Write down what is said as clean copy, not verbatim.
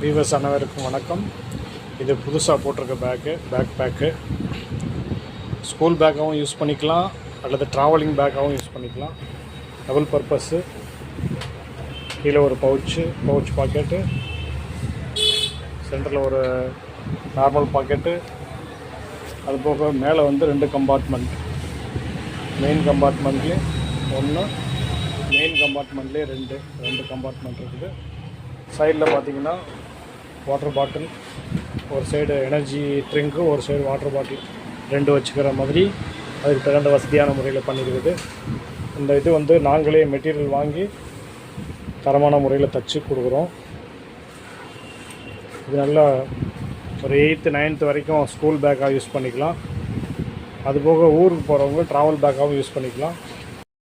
Viewers அனைவருக்கும் வணக்கம். இது புதுசாக போட்டிருக்க பேக் பேக்கு ஸ்கூல் பேக்காகவும் யூஸ் பண்ணிக்கலாம் அல்லது ட்ராவலிங் பேக்காகவும் யூஸ் பண்ணிக்கலாம். Double purpose. கீழே ஒரு பவுச் பாக்கெட்டு, சென்டரில் ஒரு நார்மல் பாக்கெட்டு, அது போக மேலே வந்து 2 கம்பார்ட்மெண்ட். மெயின் கம்பார்ட்மெண்ட்லேயே 1, மெயின் கம்பார்ட்மெண்ட்லேயே 2 கம்பார்ட்மெண்ட் இருக்குது. சைடில் பார்த்தீங்கன்னா வாட்டர் பாட்டில், ஒரு சைடு எனர்ஜி ட்ரிங்க்கு, ஒரு சைடு வாட்டர் பாட்டில் 2 வச்சுக்கிற மாதிரி அதுக்கு தகுந்த வசதியான முறையில் பண்ணியிருக்குது. இந்த இது வந்து நாங்களே மெட்டீரியல் வாங்கி தரமான முறையில் தச்சு கொடுக்குறோம். இது நல்லா ஒரு 8th 9th வரைக்கும் ஸ்கூல் பேக்காக யூஸ் பண்ணிக்கலாம். அதுபோக ஊருக்கு போகிறவங்க ட்ராவல் பேக்காகவும் யூஸ் பண்ணிக்கலாம்.